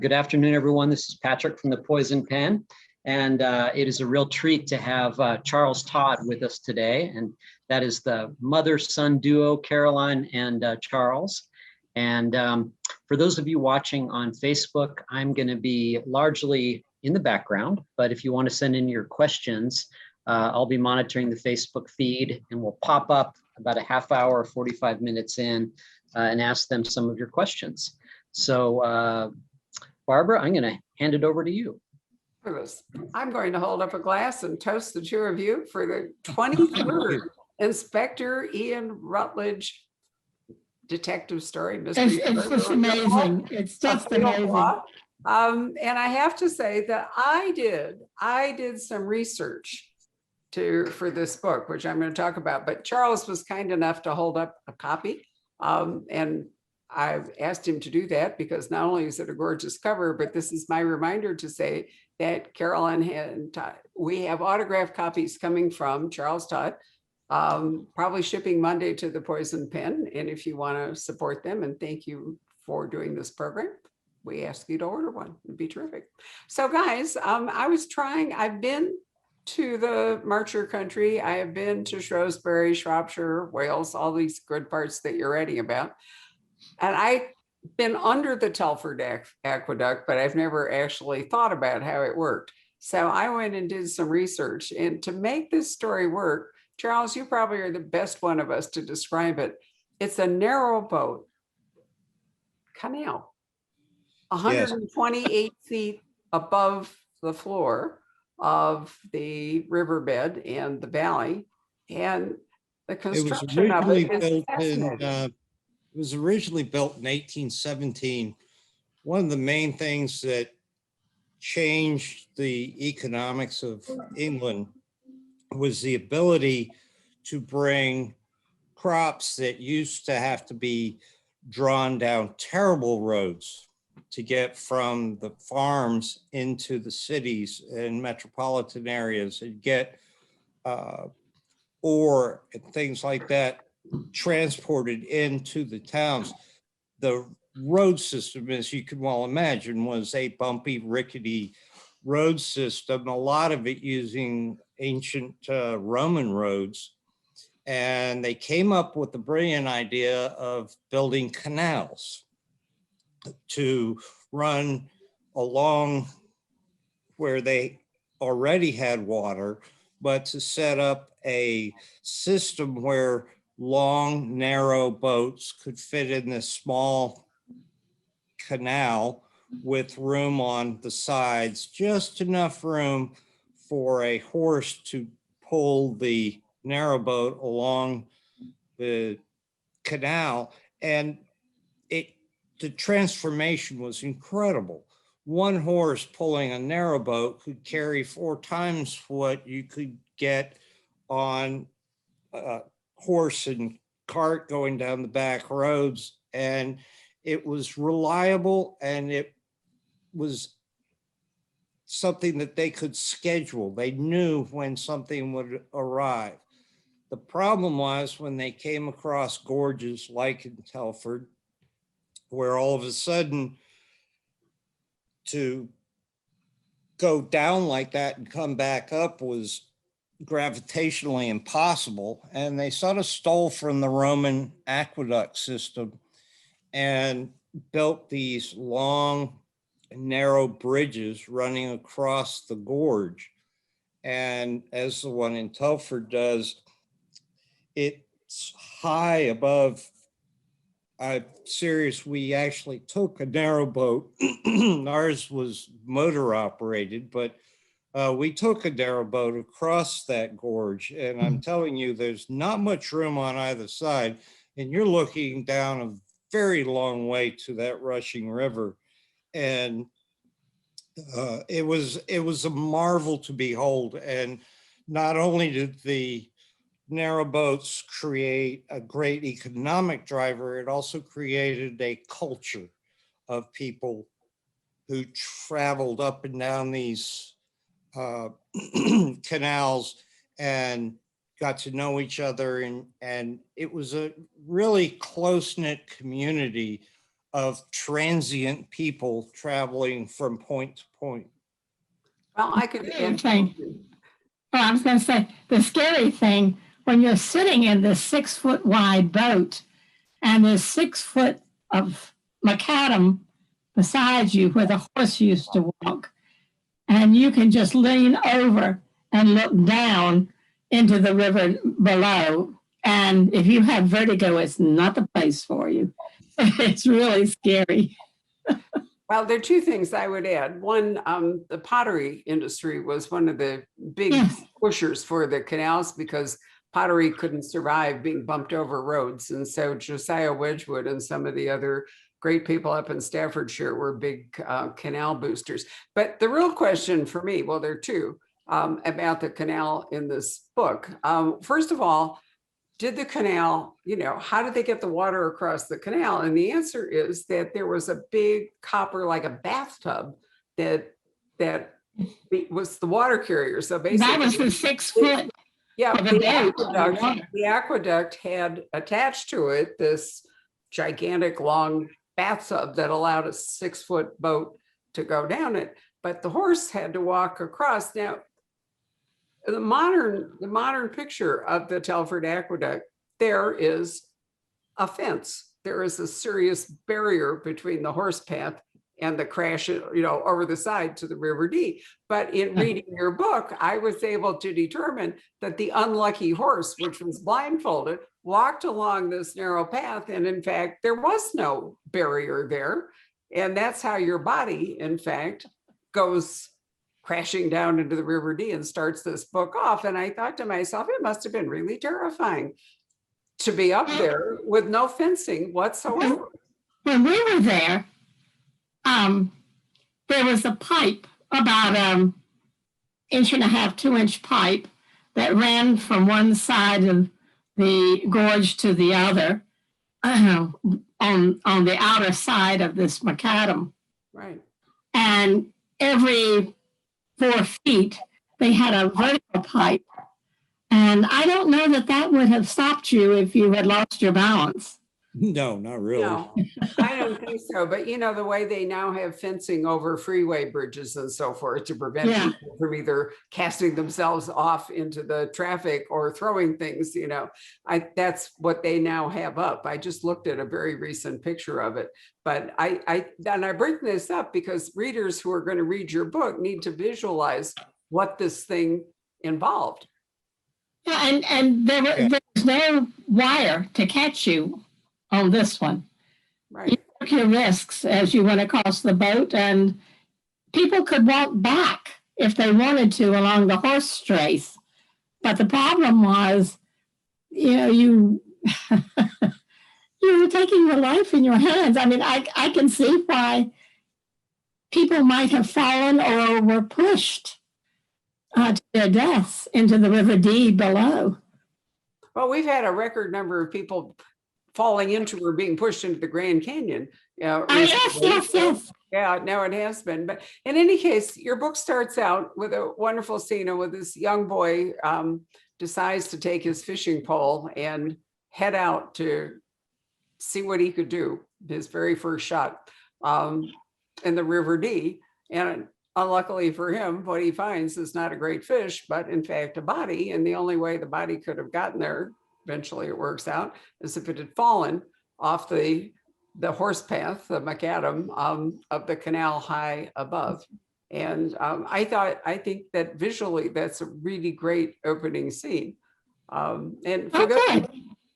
Good afternoon, everyone. This is Patrick from the Poison Pen, and it is a real treat to have Charles Todd with us today, and that is the mother-son duo, Caroline and Charles. And for those of you watching on Facebook, I'm going to be largely in the background, but if you want to send in your questions, I'll be monitoring the Facebook feed, and we'll pop up about a half hour, 45 minutes in, and ask them some of your questions. So, Barbara, I'm going to hand it over to you. I'm going to hold up a glass and toast the two of you for the 23rd Inspector Ian Rutledge detective story. It's just amazing. It's just amazing. And I have to say that I did some research for this book, which I'm going to talk about, but Charles was kind enough to hold up a copy. And I've asked him to do that because not only is it a gorgeous cover, but this is my reminder to say that Caroline and Todd, we have autographed copies coming from Charles Todd, probably shipping Monday to the Poison Pen. And if you want to support them, and thank you for doing this program, we ask you to order one. It'd be terrific. So guys, I've been to the Marcher country. I have been to Shrewsbury, Shropshire, Wales, all these good parts that you're writing about. And I've been under the Telford Aqueduct, but I've never actually thought about how it worked. So I went and did some research. And to make this story work, Charles, you probably are the best one of us to describe it. It's a narrow boat canal, 128 feet above the floor of the riverbed and the valley. And the construction of it is fascinating. It was originally built in 1817. One of the main things that changed the economics of England was the ability to bring crops that used to have to be drawn down terrible roads to get from the farms into the cities and metropolitan areas and get ore and things like that transported into the towns. The road system, as you can well imagine, was a bumpy, rickety road system, a lot of it using ancient Roman roads. And they came up with the brilliant idea of building canals to run along where they already had water, but to set up a system where long, narrow boats could fit in this small canal with room on the sides, just enough room for a horse to pull the narrow boat along the canal. And the transformation was incredible. One horse pulling a narrow boat could carry 4 times what you could get on horse and cart going down the back roads. And it was reliable, and it was something that they could schedule. They knew when something would arrive. The problem was when they came across gorges like in Telford, where all of a sudden to go down like that and come back up was gravitationally impossible. And they sort of stole from the Roman aqueduct system and built these long, narrow bridges running across the gorge. And as the one in Telford does, it's high above. I'm serious, we actually took a narrow boat. Ours was motor operated, but we took a narrow boat across that gorge. And I'm telling you, there's not much room on either side. And you're looking down a very long way to that rushing river. And it was a marvel to behold. And not only did the narrow boats create a great economic driver, it also created a culture of people who traveled up and down these canals and got to know each other. And it was a really close-knit community of transient people traveling from point to point. Well, I could. Thing. Oh, I was going to say, the scary thing, when you're sitting in this 6-foot wide boat and there's 6 foot of macadam beside you where the horse used to walk, and you can just lean over and look down into the river below. And if you have vertigo, it's not the place for you. It's really scary. Well, there are two things I would add. One, the pottery industry was one of the big Yes. pushers for the canals because pottery couldn't survive being bumped over roads. And so Josiah Wedgwood and some of the other great people up in Staffordshire were big canal boosters. But the real question for me, well, there are two about the canal in this book. First of all, did the canal, how did they get the water across the canal? And the answer is that there was a big copper, like a bathtub, that was the water carrier. So basically, That was the 6 foot. yeah, of the the aqueduct had attached to it this gigantic long bathtub that allowed a 6 foot boat to go down it. But the horse had to walk across. Now, the modern picture of the Telford Aqueduct, there is a fence. There is a serious barrier between the horse path and the crash, over the side to the River Dee. But in reading your book, I was able to determine that the unlucky horse, which was blindfolded, walked along this narrow path. And in fact, there was no barrier there. And that's how your body, in fact, goes crashing down into the River Dee and starts this book off. And I thought to myself, it must have been really terrifying to be up there with no fencing whatsoever. When we were there, there was a pipe, about 1.5 to 2-inch pipe that ran from one side of the gorge to the other on the outer side of this macadam. Right. And every 4 feet, they had a vertical pipe. And I don't know that would have stopped you if you had lost your balance. No, not really. No, I don't think so. But the way they now have fencing over freeway bridges and so forth to prevent people from either casting themselves off into the traffic or throwing things, that's what they now have up. I just looked at a very recent picture of it. But I bring this up because readers who are going to read your book need to visualize what this thing involved. Yeah, and there was no wire to catch you on this one. Right. You took your risks as you went across the boat, and people could walk back if they wanted to along the horse trace. But the problem was, you were taking your life in your hands. I mean, I can see why people might have fallen or were pushed to their deaths into the River Dee below. Well, we've had a record number of people falling into or being pushed into the Grand Canyon. Yes. Yeah, now it has been. But in any case, your book starts out with a wonderful scene with this young boy decides to take his fishing pole and head out to see what he could do, his very first shot in the River Dee. And unluckily for him, what he finds is not a great fish, but in fact, a body. And the only way the body could have gotten there, eventually it works out, is if it had fallen off the horse path, the macadam of the canal high above. And I think that visually, that's a really great opening scene. And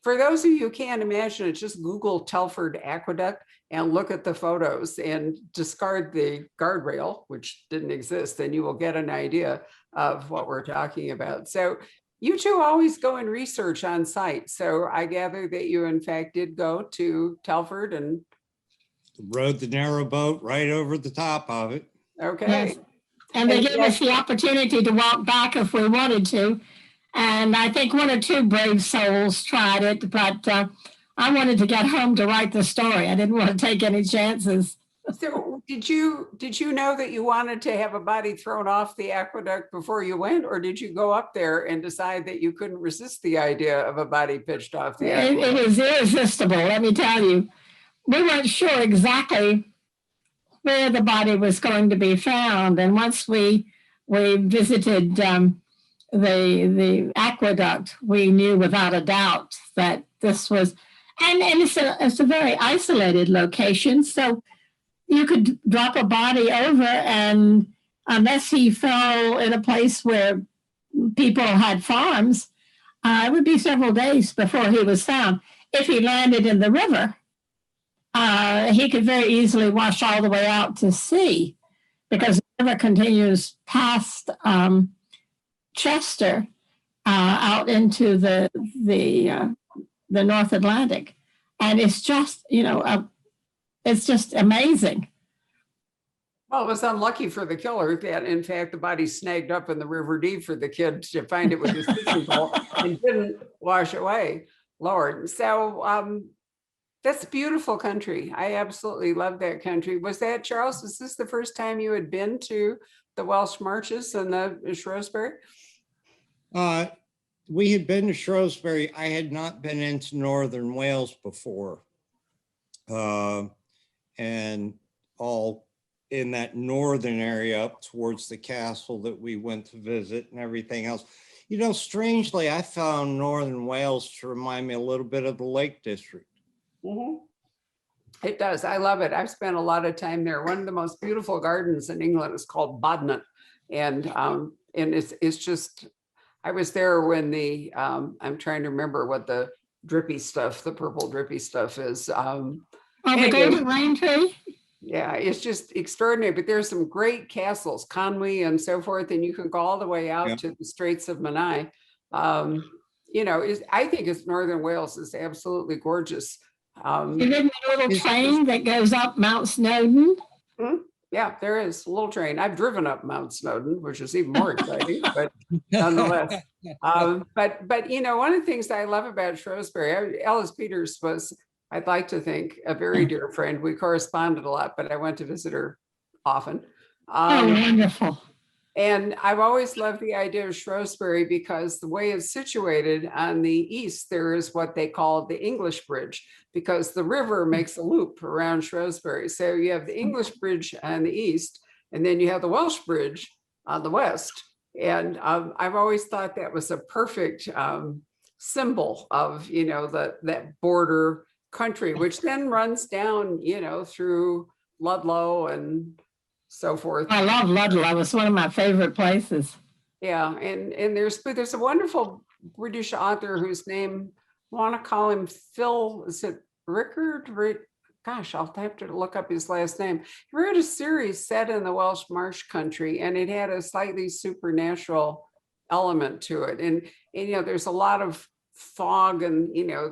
for those of you who can't imagine it, just Google Telford Aqueduct and look at the photos and discard the guardrail, which didn't exist, and you will get an idea of what we're talking about. So you two always go and research on site. So I gather that you, in fact, did go to Telford and rode the narrow boat right over the top of it. okay. Yes. And they gave us the opportunity to walk back if we wanted to. And I think 1 or 2 brave souls tried it, but I wanted to get home to write the story. I didn't want to take any chances. So did you know that you wanted to have a body thrown off the aqueduct before you went, or did you go up there and decide that you couldn't resist the idea of a body pitched off the aqueduct? It was irresistible, let me tell you. we weren't sure exactly where the body was going to be found. And once we visited the aqueduct, we knew without a doubt that this was, and it's a very isolated location. So you could drop a body over, and unless he fell in a place where people had farms, it would be several days before he was found. If he landed in the river, he could very easily wash all the way out to sea, because the river continues past Chester out into the North Atlantic, and it's just it's just amazing. Well, it was unlucky for the killer that, in fact, the body snagged up in the River Dee for the kid to find it with his fishing pole and didn't wash away. Lord, so that's a beautiful country. I absolutely love that country. Was that, Charles, was this the first time you had been to the Welsh Marches and the Shrewsbury? We had been to Shrewsbury. I had not been into Northern Wales before. And all in that northern area up towards the castle that we went to visit and everything else. You know, strangely, I found Northern Wales to remind me a little bit of the Lake District. Mm-hmm. It does. I love it. I've spent a lot of time there. One of the most beautiful gardens in England is called Bodnant. And it's just, I was there when the, I'm trying to remember what the drippy stuff, the purple drippy stuff is. The golden rain tree? Yeah, it's just extraordinary. But there's some great castles, Conwy and so forth, and you can go all the way out to the Straits of Menai. You know, I think it's Northern Wales is absolutely gorgeous. You did a little train that goes up Mount Snowdon? Yeah, there is a little train. I've driven up Mount Snowdon, which is even more exciting, but nonetheless. But you know, one of the things I love about Shrewsbury, Ellis Peters was, I'd like to think, a very dear friend. We corresponded a lot, but I went to visit her often. Oh, wonderful. And I've always loved the idea of Shrewsbury because the way it's situated on the east, there is what they call the English Bridge, because the river makes a loop around Shrewsbury. So you have the English Bridge on the east, and then you have the Welsh Bridge on the west. And I've always thought that was a perfect symbol of, you know, that border country, which then runs down, you know, through Ludlow and so forth. I love Ludlow. It's one of my favorite places. Yeah, and there's a wonderful British author whose name, I want to call him Phil, is it Rickard? Gosh, I'll have to look up his last name. He wrote a series set in the Welsh Marsh country, and it had a slightly supernatural element to it. And you know, there's a lot of fog, and you know,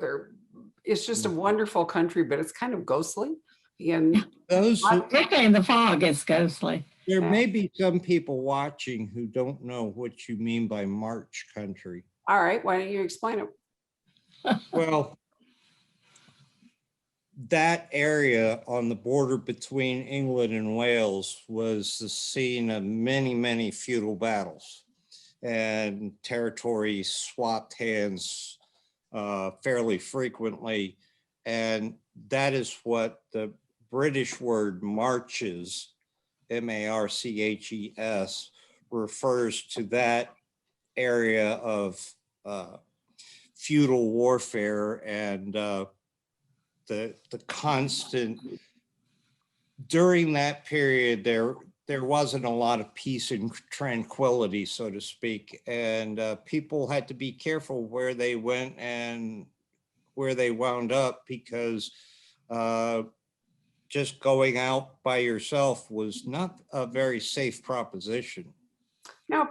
it's just a wonderful country, but it's kind of ghostly. And particularly in the fog, it's ghostly. There may be some people watching who don't know what you mean by March country. All right, why don't you explain it? Well, that area on the border between England and Wales was the scene of many, many feudal battles, and territory swapped hands fairly frequently. And that is what the British word marches, M-A-R-C-H-E-S, refers to, that area of feudal warfare and the constant, during that period, there wasn't a lot of peace and tranquility, so to speak, and people had to be careful where they went and where they wound up, because just going out by yourself was not a very safe proposition. No,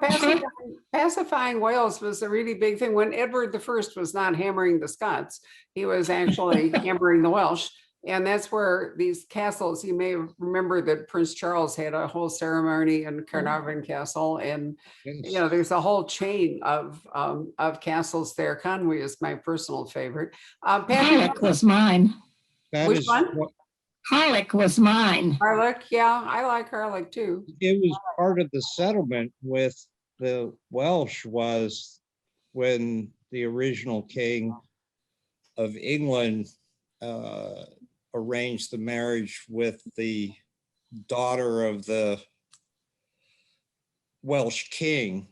pacifying Wales was a really big thing. When Edward I was not hammering the Scots, he was actually hammering the Welsh. And that's where these castles, you may remember that Prince Charles had a whole ceremony in Carnarvon Castle. And, you know, there's a whole chain of castles there. Conwy is my personal favorite. Harlech was mine. Which one? Harlech was mine. Harlech, yeah, I like Harlech too. It was part of the settlement with the Welsh, was when the original king of England arranged the marriage with the daughter of the Welsh king,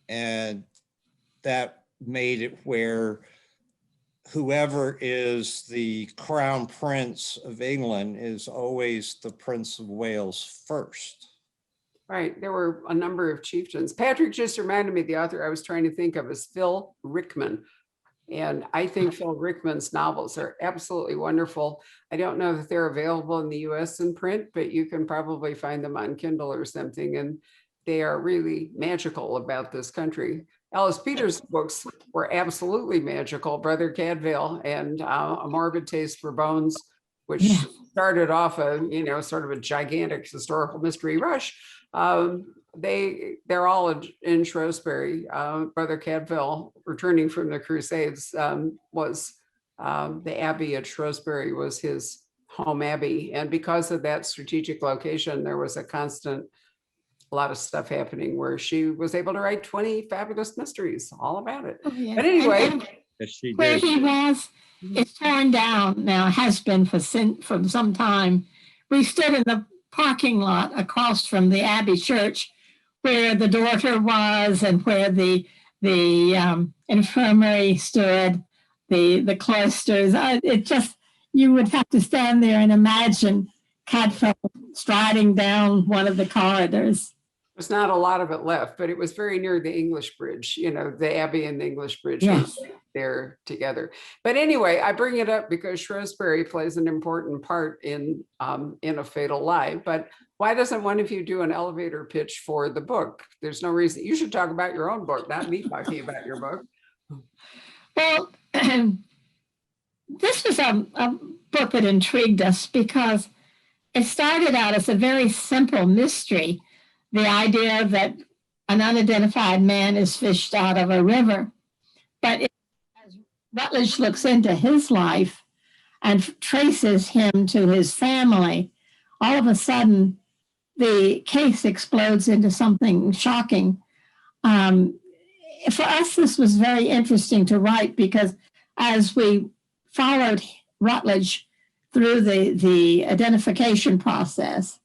and that made it where whoever is the crown prince of England is always the Prince of Wales first. Right. There were a number of chieftains. Patrick just reminded me, the author I was trying to think of is Phil Rickman. And I think Phil Rickman's novels are absolutely wonderful. I don't know that they're available in the US in print, but you can probably find them on Kindle or something. And they are really magical about this country. Alice Peters' books were absolutely magical. Brother Cadfael and A Morbid Taste for Bones, which started off sort of a gigantic historical mystery rush. They're all in Shrewsbury. Brother Cadfael, returning from the Crusades, was the abbey at Shrewsbury was his home abbey, and because of that strategic location, there was a lot of stuff happening where she was able to write 20 fabulous mysteries all about it. Oh, yes. But anyway, Where he was, it's torn down now, has been for some time. We stood in the parking lot across from the Abbey Church, where the daughter was and where the infirmary stood, the cloisters. It just, you would have to stand there and imagine Cadfael striding down one of the corridors. there's not a lot of it left, but it was very near the English Bridge, the Abbey and the English Bridge. Yes. Was there together. But anyway, I bring it up because Shrewsbury plays an important part in A Fatal Lie. But why doesn't one of you do an elevator pitch for the book? There's no reason. You should talk about your own book, not me talking about your book. Well, this was a book that intrigued us because it started out as a very simple mystery. The idea that an unidentified man is fished out of a river. But as Rutledge looks into his life and traces him to his family, all of a sudden the case explodes into something shocking. For us, this was very interesting to write because as we followed Rutledge through the identification process,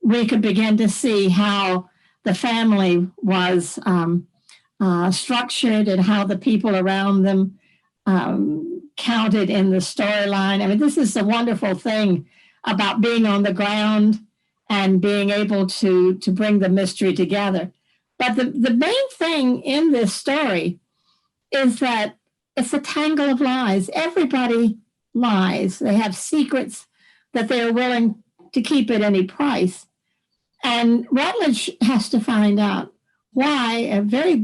we could begin to see how the family was structured and how the people around them counted in the storyline. I mean, this is the wonderful thing about being on the ground and being able to bring the mystery together. But the main thing in this story is that it's a tangle of lies. Everybody lies. They have secrets that they're willing to keep at any price. And Rutledge has to find out why a very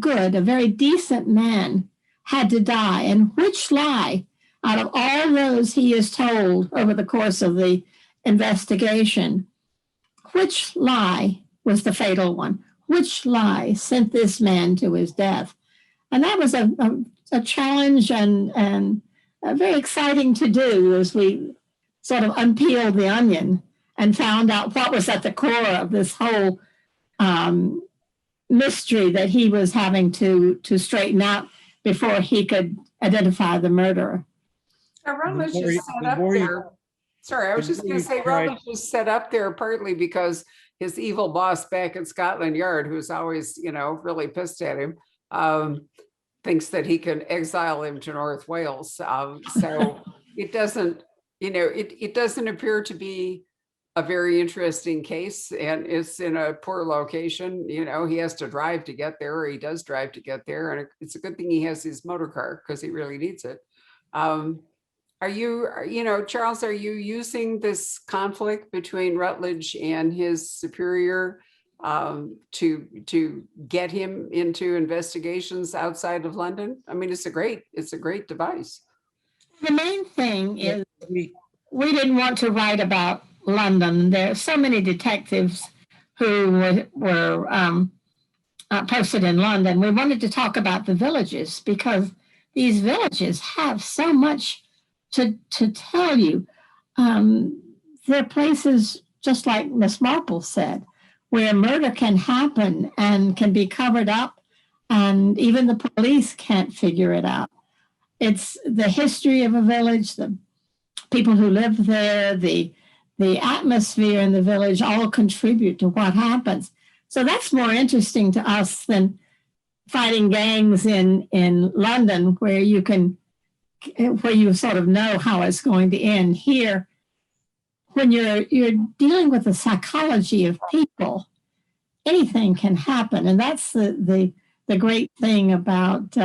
decent man had to die, and which lie out of all those he is told over the course of the investigation, which lie was the fatal one? Which lie sent this man to his death? And that was a challenge and very exciting to do as we sort of unpeeled the onion and found out what was at the core of this whole mystery that he was having to straighten out before he could identify the murderer. Rutledge is set up there. Sorry, I was just going to say Rutledge was set up there partly because his evil boss back at Scotland Yard, who's always, really pissed at him, thinks that he can exile him to North Wales. So it doesn't, it doesn't appear to be a very interesting case, and it's in a poor location. He has to drive to get there, or he does drive to get there, and it's a good thing he has his motor car because he really needs it. Are you, Charles, are you using this conflict between Rutledge and his superior to get him into investigations outside of London? I mean, it's a great device. The main thing is we didn't want to write about London. There are so many detectives who were posted in London. We wanted to talk about the villages because these villages have so much to tell you. They're places, just like Miss Marple said, where murder can happen and can be covered up, and even the police can't figure it out. It's the history of a village, the people who live there, the atmosphere in the village all contribute to what happens. So that's more interesting to us than fighting gangs in London, where you sort of know how it's going to end. Here, when you're dealing with the psychology of people, anything can happen, and that's the great thing about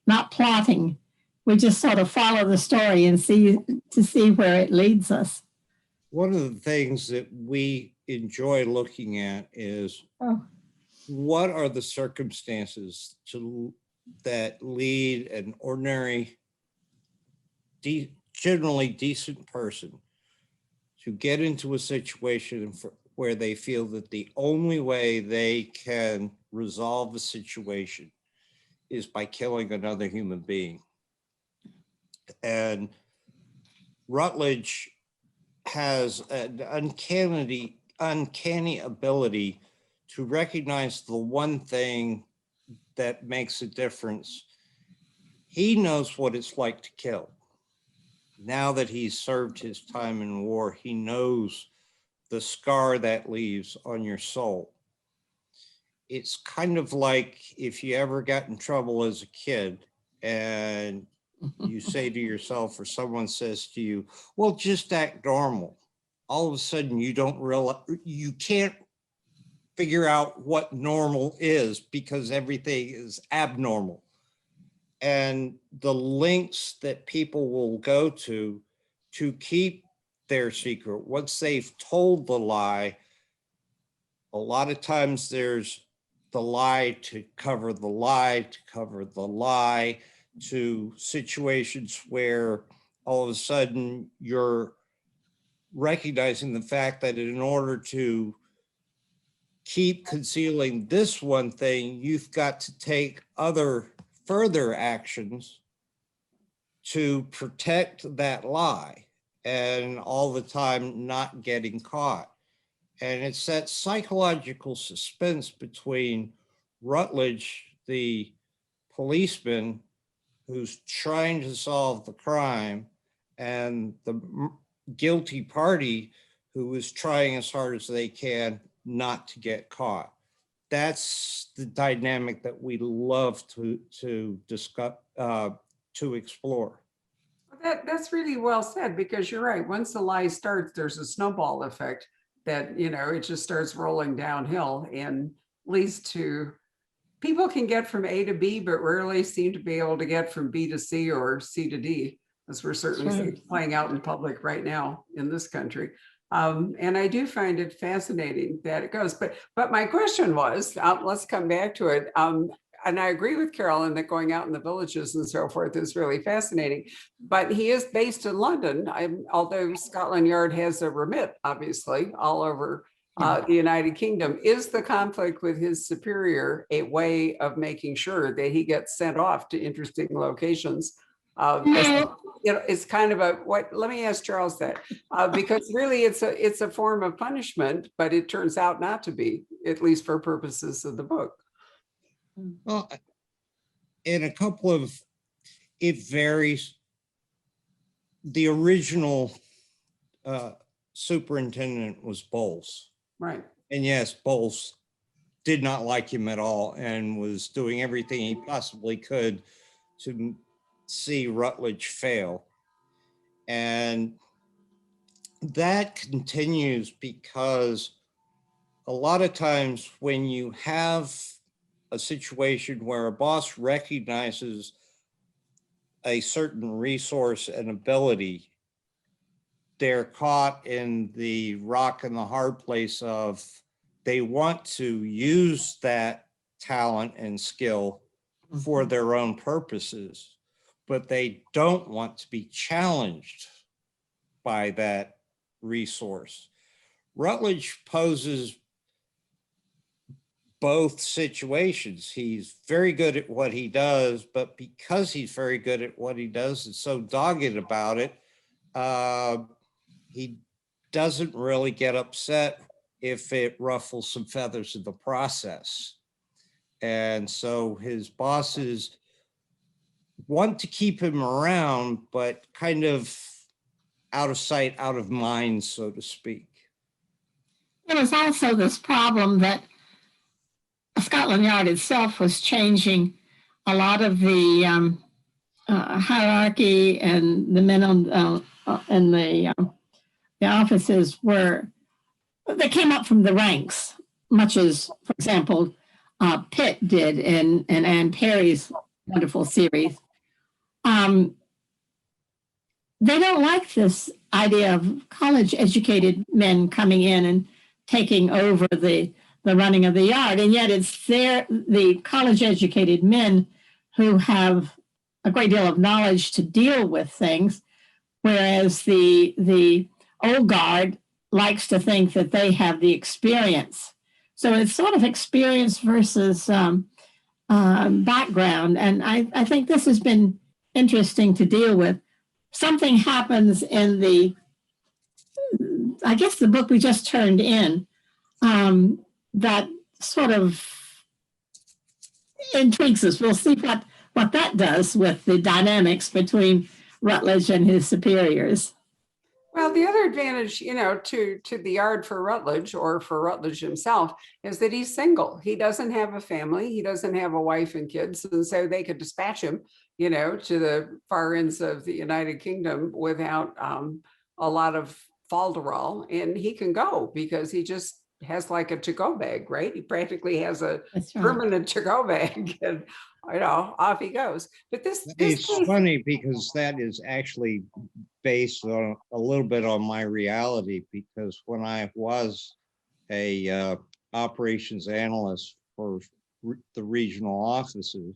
not plotting. We just sort of follow the story and see where it leads us. One of the things that we enjoy looking at is what are the circumstances that lead an ordinary, generally decent person to get into a situation where they feel that the only way they can resolve the situation is by killing another human being. And Rutledge has an uncanny ability to recognize the one thing that makes a difference. He knows what it's like to kill. Now that he's served his time in war, he knows the scar that leaves on your soul. It's kind of like if you ever got in trouble as a kid and you say to yourself, or someone says to you, well, just act normal. All of a sudden you don't realize, you can't figure out what normal is because everything is abnormal. And the lengths that people will go to keep their secret, once they've told the lie, a lot of times there's the lie to cover the lie, to cover the lie, to situations where all of a sudden you're recognizing the fact that in order to keep concealing this one thing, you've got to take further actions to protect that lie, and all the time not getting caught. And it's that psychological suspense between Rutledge, the policeman who's trying to solve the crime, and the guilty party who is trying as hard as they can not to get caught. That's the dynamic that we love to discuss, to explore. That's really well said, because you're right. Once the lie starts, there's a snowball effect that, it just starts rolling downhill and leads to, people can get from A to B, but rarely seem to be able to get from B to C or C to D, as we're certainly playing out in public right now in this country. And I do find it fascinating that it goes. But my question was, let's come back to it. And I agree with Caroline that going out in the villages and so forth is really fascinating. But he is based in London, although Scotland Yard has a remit, obviously, all over the United Kingdom. Is the conflict with his superior a way of making sure that he gets sent off to interesting locations? It's kind of let me ask Charles that, because really it's a form of punishment, but it turns out not to be, at least for purposes of the book. Well, in a couple of, it varies. The original superintendent was Bowles. Right. And yes, Bowles did not like him at all and was doing everything he possibly could to see Rutledge fail. And that continues because a lot of times when you have a situation where a boss recognizes a certain resource and ability, they're caught in the rock and the hard place of they want to use that talent and skill for their own purposes, but they don't want to be challenged by that resource. Rutledge poses both situations. He's very good at what he does, but because he's very good at what he does and so dogged about it, he doesn't really get upset if it ruffles some feathers in the process. And so his bosses want to keep him around, but kind of out of sight, out of mind, so to speak. There was also this problem that Scotland Yard itself was changing a lot of the hierarchy, and the men on in the offices they came up from the ranks, much as, for example, Pitt did in Anne Perry's wonderful series. They don't like this idea of college-educated men coming in and taking over the running of the yard, and yet it's the college-educated men who have a great deal of knowledge to deal with things, whereas the old guard likes to think that they have the experience. So it's sort of experience versus background, and I think this has been interesting to deal with. Something happens in the book we just turned in that sort of intrigues us. We'll see what that does with the dynamics between Rutledge and his superiors. Well, the other advantage, to the yard for Rutledge, or for Rutledge himself, is that he's single. He doesn't have a family. He doesn't have a wife and kids. And so they could dispatch him, to the far ends of the United Kingdom without a lot of falderall. And he can go because he just has like a to-go bag, right? He practically has a permanent to-go bag, and off he goes. But this it's case, funny because that is actually based on a little bit on my reality, because when I was a operations analyst for the regional offices,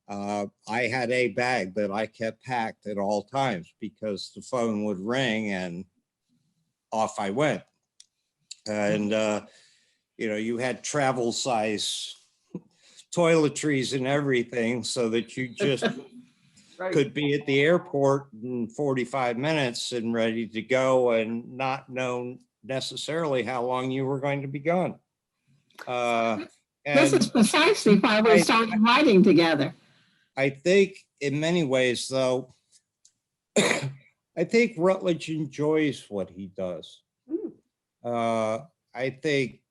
I had a bag that I kept packed at all times because the phone would ring and off I went. And, you had travel size toiletries and everything so that you just right. could be at the airport in 45 minutes and ready to go and not know necessarily how long you were going to be gone. This is precisely why we started writing together. I think in many ways, though, I think Rutledge enjoys what he does. I think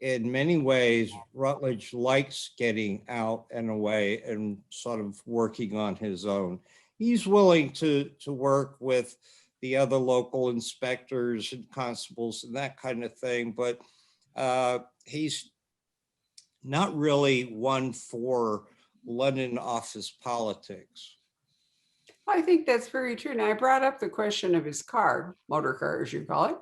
in many ways, Rutledge likes getting out and away and sort of working on his own. He's willing to work with the other local inspectors and constables and that kind of thing, but he's not really one for London office politics. I think that's very true. Now, I brought up the question of his motor car, as you call it,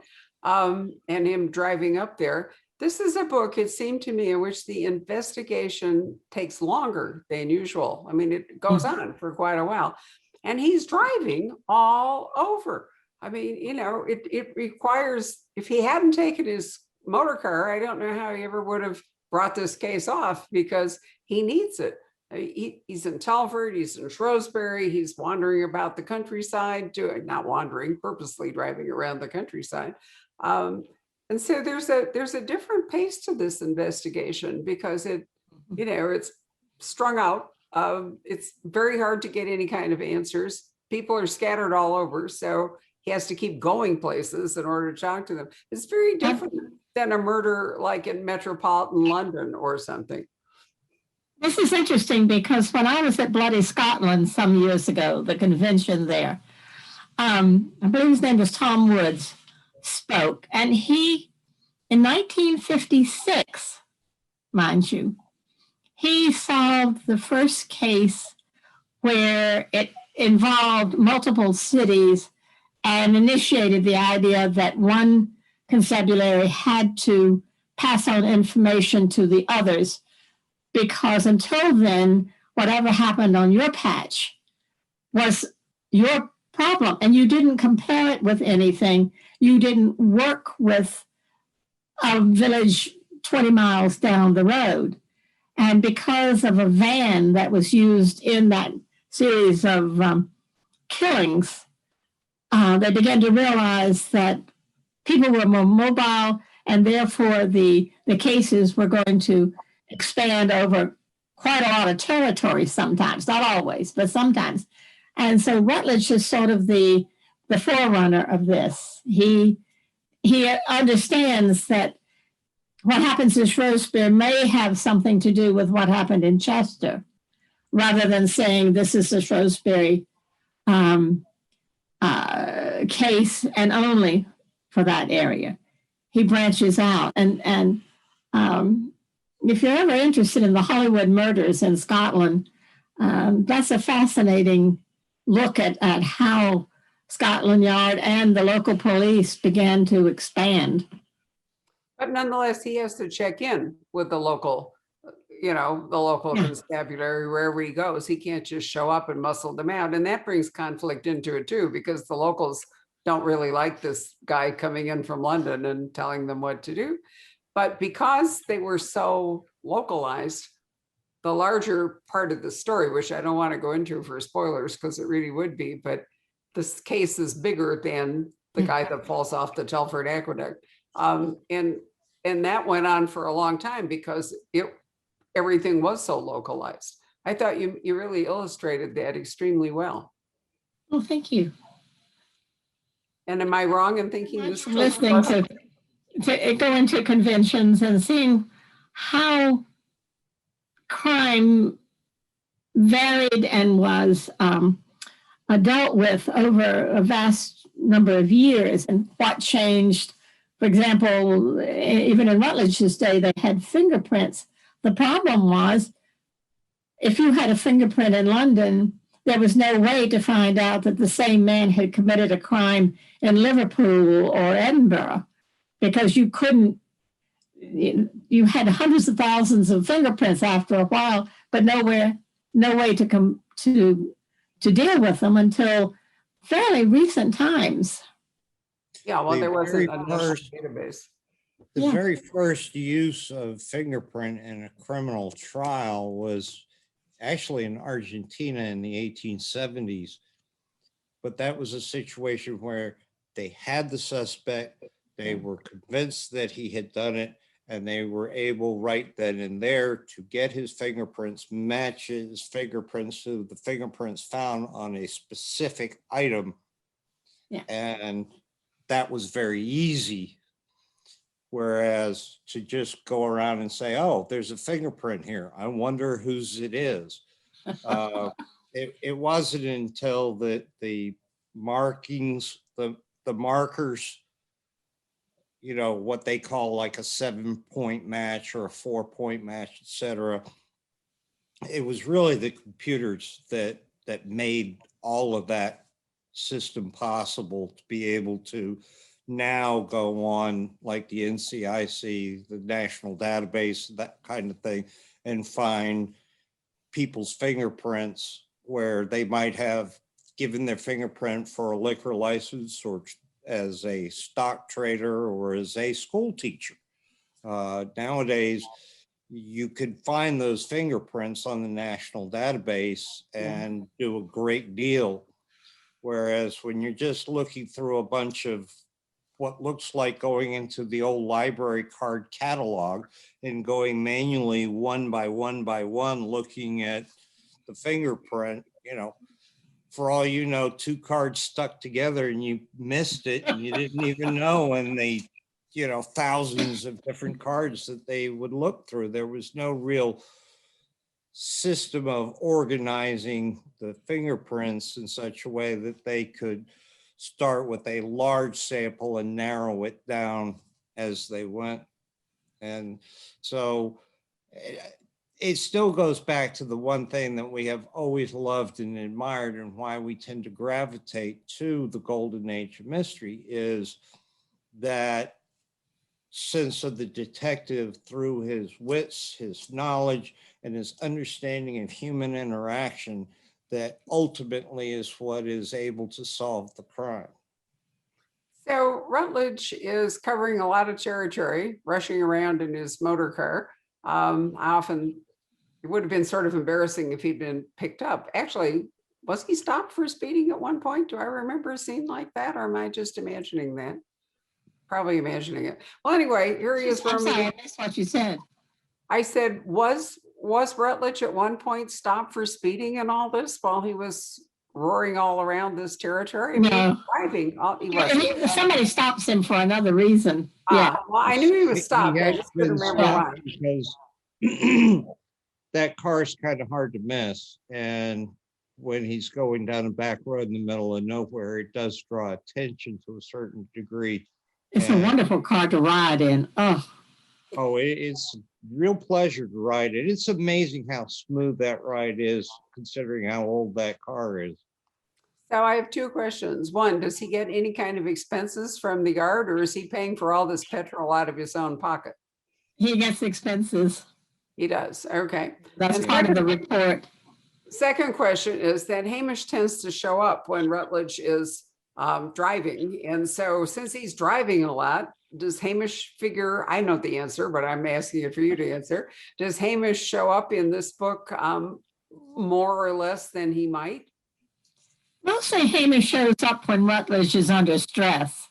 and him driving up there. This is a book, it seemed to me, in which the investigation takes longer than usual. I mean, it goes on for quite a while, and he's driving all over. I mean, it requires, if he hadn't taken his motor car, I don't know how he ever would have brought this case off, because he needs it. He's in Telford, he's in Shrewsbury, he's wandering about the countryside, not wandering, purposely driving around the countryside. And so there's a different pace to this investigation, because it's strung out. It's very hard to get any kind of answers. People are scattered all over, so he has to keep going places in order to talk to them. It's very different than a murder like in metropolitan London or something. This is interesting because when I was at Bloody Scotland some years ago, the convention there, I believe his name was Tom Woods, spoke, and he, in 1956, mind you, he solved the first case where it involved multiple cities and initiated the idea that one constabulary had to pass on information to the others, because until then, whatever happened on your patch was your problem, and you didn't compare it with anything. You didn't work with a village 20 miles down the road. And because of a van that was used in that series of killings, they began to realize that people were more mobile, and therefore the cases were going to expand over quite a lot of territory sometimes, not always, but sometimes. And so Rutledge is sort of the the forerunner of this. He understands that what happens in Shrewsbury may have something to do with what happened in Chester, rather than saying this is a Shrewsbury case and only for that area. He branches out. And if you're ever interested in the Hollywood murders in Scotland, that's a fascinating look at how Scotland Yard and the local police began to expand. But nonetheless, he has to check in with the local, the local constabulary wherever he goes. He can't just show up and muscle them out. And that brings conflict into it too, because the locals don't really like this guy coming in from London and telling them what to do. But because they were so localized, the larger part of the story, which I don't want to go into for spoilers because it really would be, but this case is bigger than the guy that falls off the Telford Aqueduct. And that went on for a long time because everything was so localized. I thought you really illustrated that extremely well. Well, thank you. And am I wrong in thinking this? Listening to go into conventions and seeing how crime varied and was dealt with over a vast number of years, and what changed. For example, even in Rutledge's day, they had fingerprints. The problem was, if you had a fingerprint in London, there was no way to find out that the same man had committed a crime in Liverpool or Edinburgh, because you couldn't, you had hundreds of thousands of fingerprints after a while, but no way to deal with them until fairly recent times. Yeah, well, there wasn't a national database. The very first use of fingerprint in a criminal trial was actually in Argentina in the 1870s. But that was a situation where they had the suspect, they were convinced that he had done it, and they were able right then and there to get his fingerprints, match his fingerprints to the fingerprints found on a specific item. Yeah. And that was very easy. Whereas to just go around and say, oh, there's a fingerprint here, I wonder whose it is. It wasn't until the markings, the markers, what they call like a 7-point match or a 4-point match, etc. It was really the computers that made all of that system possible to be able to now go on like the NCIC, the national database, that kind of thing, and find people's fingerprints where they might have given their fingerprint for a liquor license or as a stock trader or as a school teacher. Nowadays, you could find those fingerprints on the national database and do a great deal. Whereas when you're just looking through a bunch of what looks like going into the old library card catalog and going manually one by one, looking at the fingerprint, for all you know, 2 cards stuck together and you missed it and you didn't even know, and they, thousands of different cards that they would look through. There was no real system of organizing the fingerprints in such a way that they could start with a large sample and narrow it down as they went. And so it still goes back to the one thing that we have always loved and admired, and why we tend to gravitate to the golden age of mystery, is that sense of the detective through his wits, his knowledge, and his understanding of human interaction that ultimately is what is able to solve the crime. So Rutledge is covering a lot of territory, rushing around in his motor car. It would have been sort of embarrassing if he'd been picked up. Actually, was he stopped for speeding at one point? Do I remember a scene like that, or am I just imagining that? Probably imagining it. Well, anyway, here he is. I'm sorry, I missed what you said. I said, was Rutledge at one point stopped for speeding and all this while he was roaring all around this territory? I mean, No. driving. He And wasn't. somebody stops him for another reason. Yeah. Well, I knew he was stopped. He I has just couldn't been remember stopped why. because that car is kind of hard to miss. And when he's going down a back road in the middle of nowhere, it does draw attention to a certain degree. It's a wonderful car to ride in. It's a real pleasure to ride it. It's amazing how smooth that ride is, considering how old that car is. So I have two questions. One, does he get any kind of expenses from the yard, or is he paying for all this petrol out of his own pocket? He gets expenses. He does. Okay. That's And part of the report. Second question is that Hamish tends to show up when Rutledge is driving. And so since he's driving a lot, does Hamish figure, I know the answer, but I'm asking it for you to answer. Does Hamish show up in this book more or less than he might? Mostly Hamish shows up when Rutledge is under stress.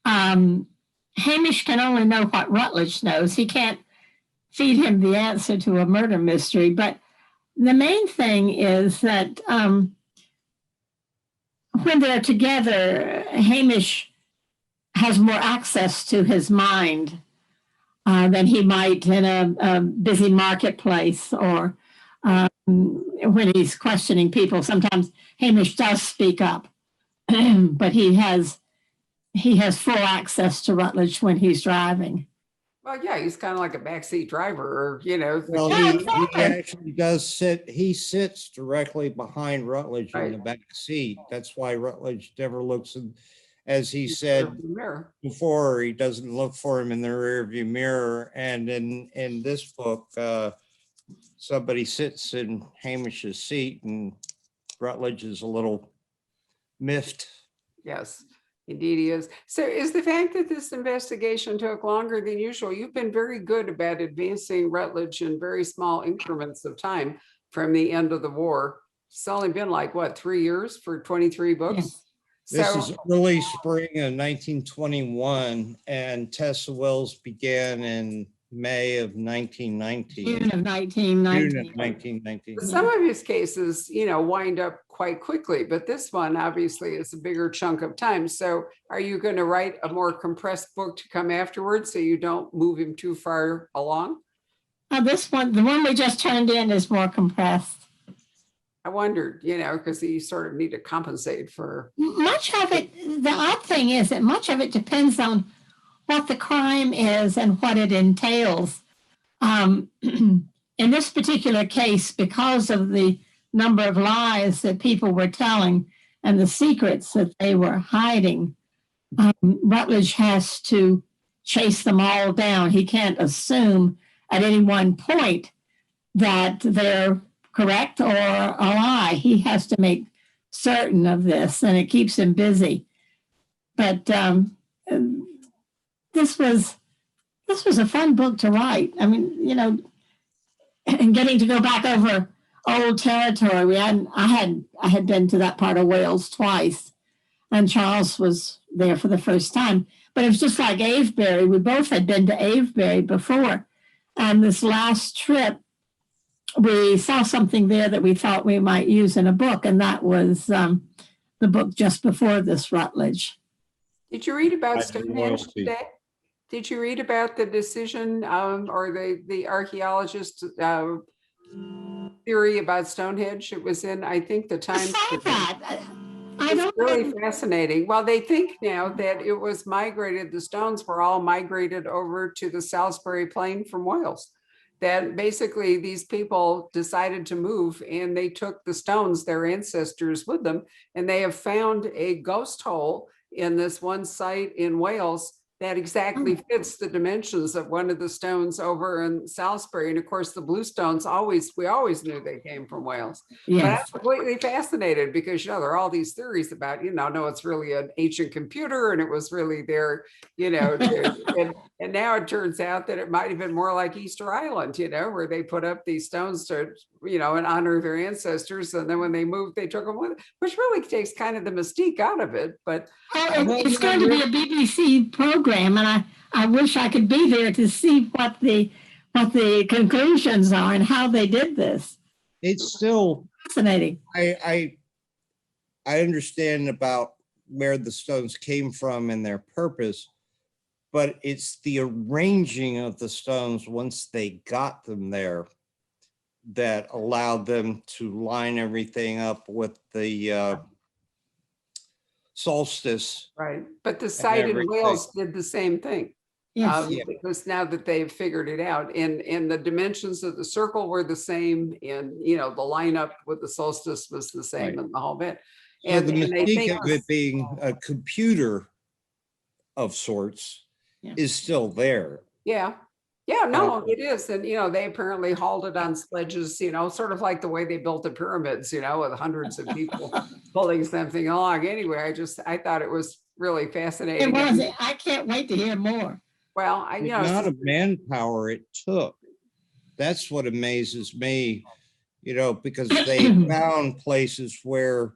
Hamish can only know what Rutledge knows. He can't feed him the answer to a murder mystery. But the main thing is that when they're together, Hamish has more access to his mind than he might in a busy marketplace or when he's questioning people. Sometimes Hamish does speak up, but he has full access to Rutledge when he's driving. Well, yeah, he's kind of like a backseat driver, or, you know. Well, Yeah, he exactly. actually does sit, he sits directly behind Rutledge in the back seat. That's why Rutledge never looks in, as he said before, he doesn't look for him in the rearview mirror. And in this book, somebody sits in Hamish's seat and Rutledge is a little miffed. Yes, indeed he is. So is the fact that this investigation took longer than usual, you've been very good about advancing Rutledge in very small increments of time from the end of the war. It's only been like, what, 3 years for 23 books? Yes. This is early spring of 1921, and Tessa Wells began in May of 1919. June of 1919. Some of his cases, you know, wind up quite quickly, but this one obviously is a bigger chunk of time. So are you going to write a more compressed book to come afterwards so you don't move him too far along? This one, the one we just turned in, is more compressed. I wondered, you know, because you sort of need to compensate for. Much of it, the odd thing is that much of it depends on what the crime is and what it entails. In this particular case, because of the number of lies that people were telling and the secrets that they were hiding, Rutledge has to chase them all down. He can't assume at any one point that they're correct or a lie. He has to make certain of this, and it keeps him busy. But this was a fun book to write. I mean, you know, and getting to go back over old territory. I had been to that part of Wales twice, and Charles was there for the first time. But it was just like Avebury. We both had been to Avebury before, and this last trip, we saw something there that we thought we might use in a book, and that was the book just before this, Rutledge. Did you read about Stonehenge today? Did you read about the decision or the archaeologist theory about Stonehenge? It was in, I think, the Times. It's really fascinating. Well, they think now that it was migrated, the stones were all migrated over to the Salisbury Plain from Wales. That basically these people decided to move and they took the stones, their ancestors, with them, and they have found a ghost hole in this one site in Wales that exactly fits the dimensions of one of the stones over in Salisbury. And of course, the blue stones, we always knew they came from Wales. Yes. But I'm completely fascinated because, you know, there are all these theories about, you know, no, it's really an ancient computer and it was really there, you know, and now it turns out that it might have been more like Easter Island, you know, where they put up these stones to, you know, in honor of their ancestors. And then when they moved, they took them with, which really takes kind of the mystique out of it. But it's going to be a BBC program, and I wish I could be there to see what the conclusions are and how they did this. It's still fascinating. I I understand about where the stones came from and their purpose, but it's the arranging of the stones once they got them there that allowed them to line everything up with the solstice. Right, but the site in everything. Wales did the same thing. Yes. Yeah. Because now that they've figured it out, and the dimensions of the circle were the same, and the lineup with the solstice was the same, Right. and the whole bit. So And, the and they mystique think of it being a computer of sorts Yeah. is still there. yeah, no, it is, and they apparently hauled it on sledges, sort of like the way they built the pyramids, with hundreds of people pulling something along. Anyway, I thought it was really fascinating. It was. I can't wait to hear more. Well, The amount of manpower it took. That's what amazes me, because they found places where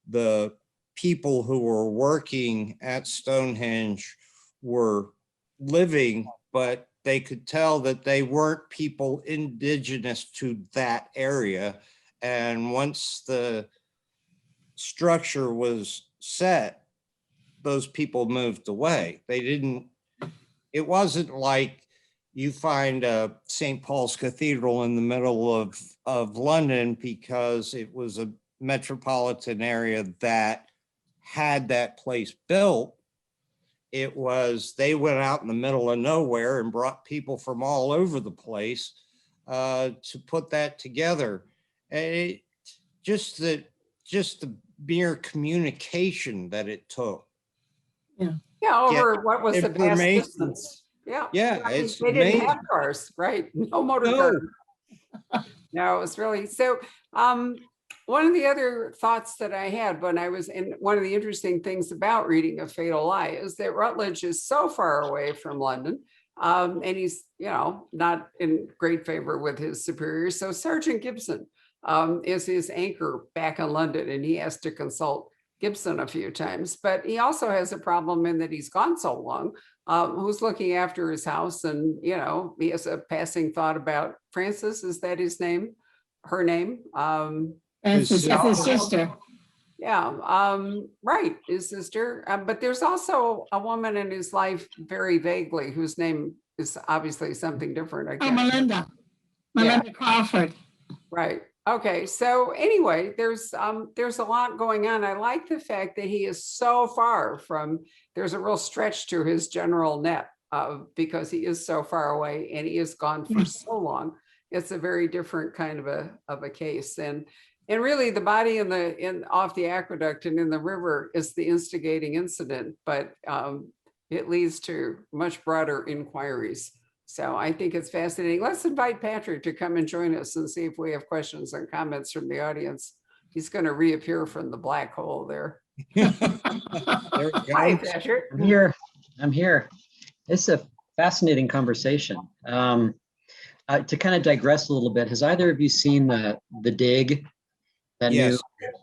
the people who were working at Stonehenge were living, but they could tell that they weren't people indigenous to that area. And once the structure was set, those people moved away. It wasn't like you find a St. Paul's Cathedral in the middle of London because it was a metropolitan area that had that place built. It was, they went out in the middle of nowhere and brought people from all over the place to put that together. And just the mere communication that it took. Over what was the past information. distance. Yeah. Yeah, I mean, it's they didn't have amazing. cars, right? No motor No. cars. No, it was really so. One of the other thoughts that I had when I was in, one of the interesting things about reading A Fatal Lie is that Rutledge is so far away from London, and he's not in great favor with his superiors. So Sergeant Gibson is his anchor back in London, and he has to consult Gibson a few times. But he also has a problem in that he's gone so long. Who's looking after his house? And he has a passing thought about Frances. Is that his name? Her name? That's his sister. Yeah, right, his sister. But there's also a woman in his life, very vaguely, whose name is obviously something different. I Oh, can't. Melinda Crawford. Right. Okay. So anyway, there's a lot going on. I like the fact that he is so far from. There's a real stretch to his general net because he is so far away and he is gone for so long. It's a very different kind of a case, and really the body off the aqueduct and in the river is the instigating incident, but it leads to much broader inquiries. So I think it's fascinating. Let's invite Patrick to come and join us and see if we have questions or comments from the audience. He's going to reappear from the black hole there. There we Hi, go. Patrick. I'm here. It's a fascinating conversation. To kind of digress a little bit, has either of you seen the Dig? That Yes,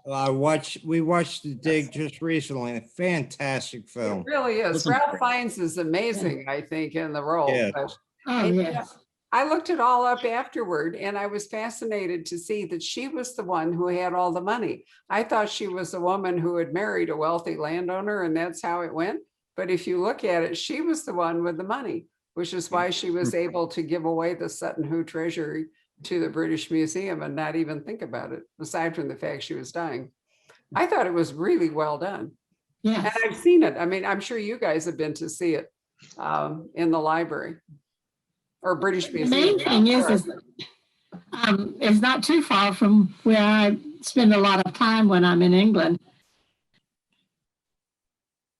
new, we watched The Dig just recently. A fantastic film. It really is. Listen, Ralph Fiennes is amazing, I think, in the role. Yeah. But Oh, And, yes. I looked it all up afterward, and I was fascinated to see that she was the one who had all the money. I thought she was a woman who had married a wealthy landowner, and that's how it went. But if you look at it, she was the one with the money, which is why she was able to give away the Sutton Hoo treasury to the British Museum and not even think about it, aside from the fact she was dying. I thought it was really well done. And Yes. I've seen it. I mean, I'm sure you guys have been to see it in the library or British The Museum. main thing is it's not too far from where I spend a lot of time when I'm in England.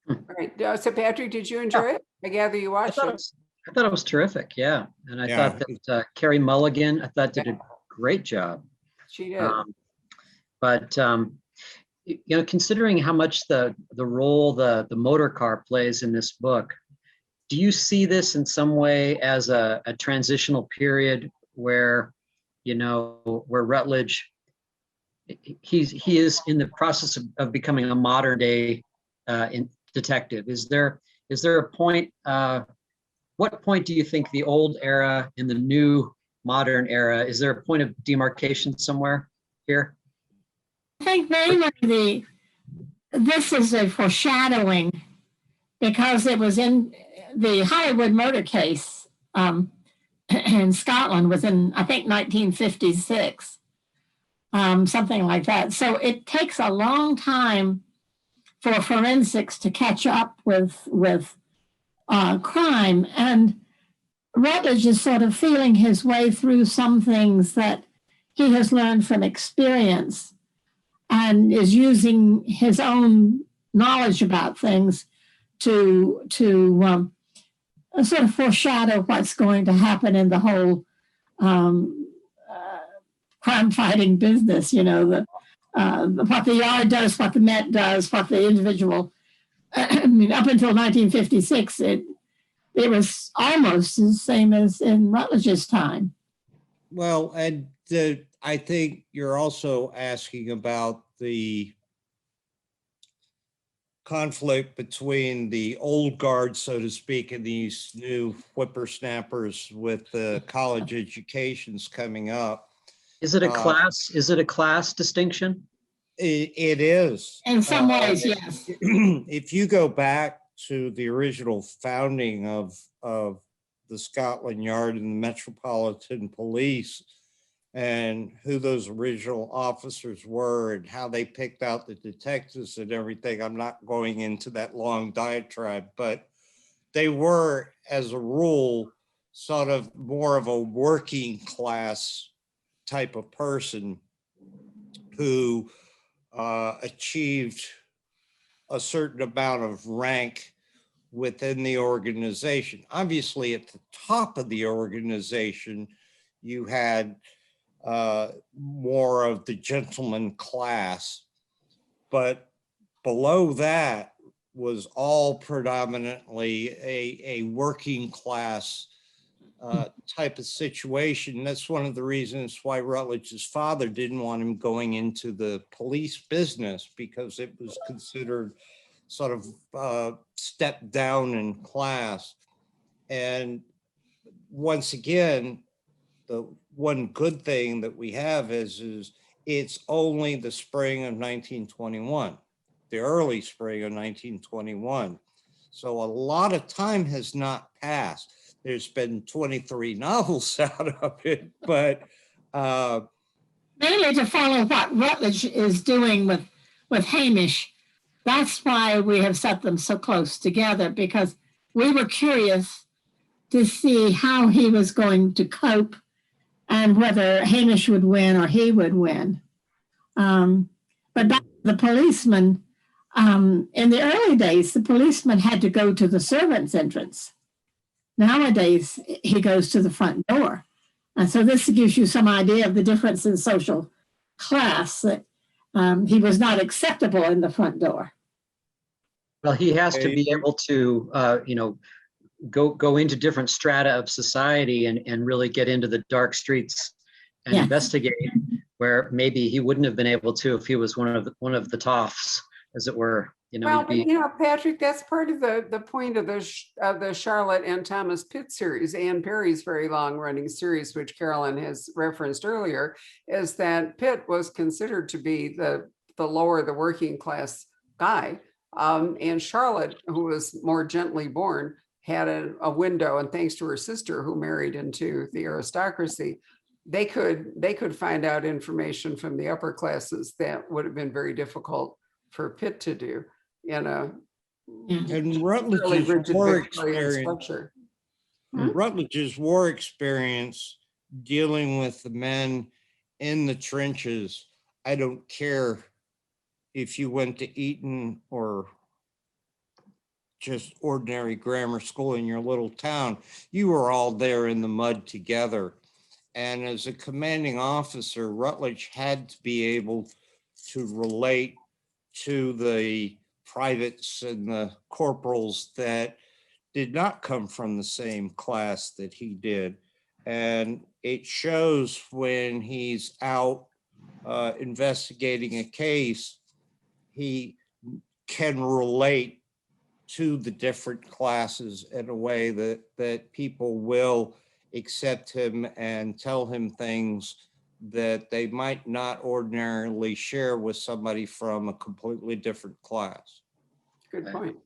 Right. So Patrick, did you enjoy it? I gather you watched it. I thought it was terrific. Yeah. And I Yeah. thought that Carrie Mulligan, I thought did a great job. She did. But considering how much the role the motor car plays in this book, do you see this in some way as a transitional period where, where Rutledge, he is in the process of becoming a modern day detective? Is there a point? What point do you think the old era and the new modern era, is there a point of demarcation somewhere here? I think mainly this is a foreshadowing because it was in the Hollywood murder case in Scotland was in, I think, 1956, something like that. So it takes a long time for forensics to catch up with crime. And Rutledge is sort of feeling his way through some things that he has learned from experience and is using his own knowledge about things to sort of foreshadow what's going to happen in the whole crime fighting business. You know, what the yard does, what the Met does, what the individual. I mean, up until 1956, it was almost the same as in Rutledge's time. Well, and I think you're also asking about the conflict between the old guard, so to speak, and these new whippersnappers with the college educations coming up. Is it a class? Is it a class distinction? It is. In some ways, yes. If you go back to the original founding of the Scotland Yard and the Metropolitan Police, and who those original officers were and how they picked out the detectives and everything. I'm not going into that long diatribe, but they were, as a rule, sort of more of a working class type of person who achieved a certain amount of rank within the organization. Obviously, at the top of the organization, you had more of the gentleman class, but below that was all predominantly a working class type of situation. That's one of the reasons why Rutledge's father didn't want him going into the police business, because it was considered sort of step down in class. And once again, the one good thing that we have is it's only the spring of 1921, the early spring of 1921. So a lot of time has not passed. There's been 23 novels out of it, but mainly to follow what Rutledge is doing with Hamish. That's why we have set them so close together, because we were curious to see how he was going to cope and whether Hamish would win or he would win. But back to the policeman, in the early days, the policeman had to go to the servants' entrance. Nowadays, he goes to the front door. And so this gives you some idea of the difference in social class, that he was not acceptable in the front door. Well, he has to be able to, go into different strata of society and really get into the dark streets and investigate, where maybe he wouldn't have been able to if he was one of the toffs, as it were. Patrick, that's part of the point of the Charlotte and Thomas Pitt series, Anne Perry's very long-running series, which Caroline has referenced earlier, is that Pitt was considered to be the lower, the working class guy, and Charlotte, who was more gently born, had a window, and thanks to her sister, who married into the aristocracy, they could find out information from the upper classes that would have been very difficult for Pitt to do in a and Rutledge's war experience. Rutledge's war experience dealing with the men in the trenches. I don't care if you went to Eton or just ordinary grammar school in your little town, you were all there in the mud together. And as a commanding officer, Rutledge had to be able to relate to the privates and the corporals that did not come from the same class that he did. And it shows when he's out investigating a case, he can relate to the different classes in a way that people will accept him and tell him things that they might not ordinarily share with somebody from a completely different class. Good point.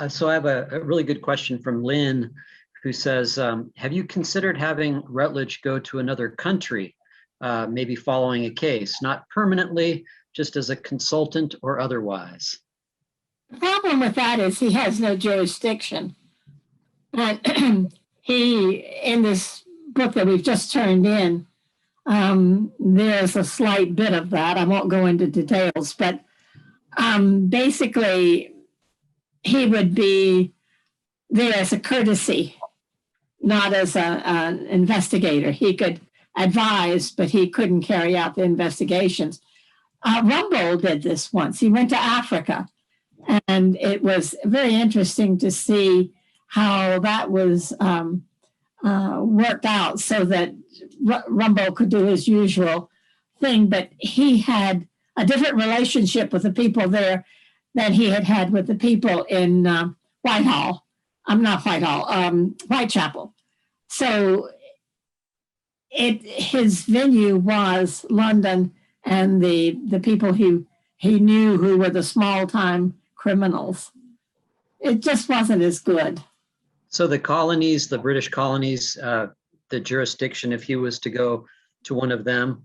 So I have a really good question from Lynn, who says, have you considered having Rutledge go to another country, maybe following a case, not permanently, just as a consultant or otherwise? The problem with that is he has no jurisdiction. And in this book that we've just turned in, there's a slight bit of that. I won't go into details, but basically, he would be there as a courtesy, not as an investigator. He could advise, but he couldn't carry out the investigations. Rumbold did this once. He went to Africa, and it was very interesting to see how that was worked out so that Rumbold could do his usual thing, but he had a different relationship with the people there than he had had with the people in Whitechapel. So his venue was London and the people he knew who were the small-time criminals. It just wasn't as good. So the colonies, the British colonies, the jurisdiction, if he was to go to one of them,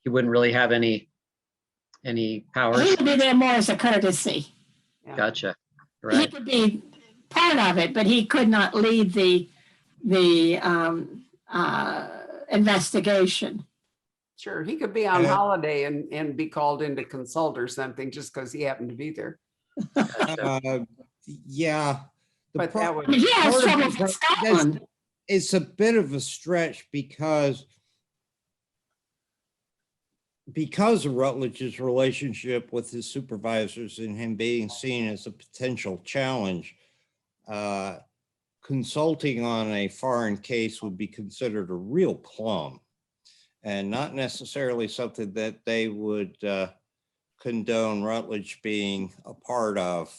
he wouldn't really have any powers? He would be there more as a courtesy. Yeah. Gotcha. He Right. could be part of it, but he could not lead the investigation. Sure, he could be on holiday and be called in to consult or something just because he happened to be there. Yeah. But that would, I mean, he has Part of trouble it- with Scotland. It's a bit of a stretch because of Rutledge's relationship with his supervisors and him being seen as a potential challenge. Consulting on a foreign case would be considered a real plum and not necessarily something that they would condone Rutledge being a part of.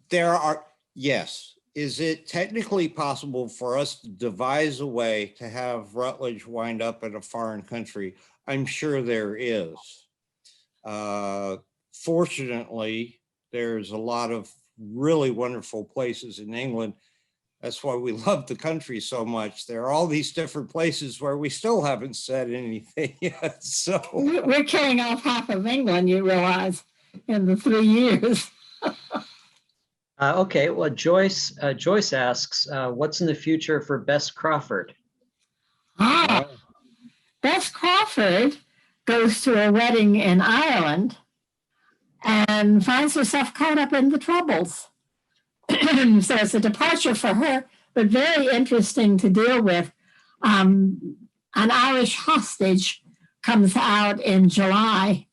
There are, yes. Is it technically possible for us to devise a way to have Rutledge wind up in a foreign country? I'm sure there is. Fortunately, there's a lot of really wonderful places in England. That's why we love the country so much. There are all these different places where we still haven't said anything yet. So We're carrying off half of England, you realize, in the 3 years. Okay, well, Joyce asks, what's in the future for Bess Crawford? Bess Crawford goes to a wedding in Ireland and finds herself caught up in the troubles. So it's a departure for her, but very interesting to deal with. An Irish hostage comes out in July,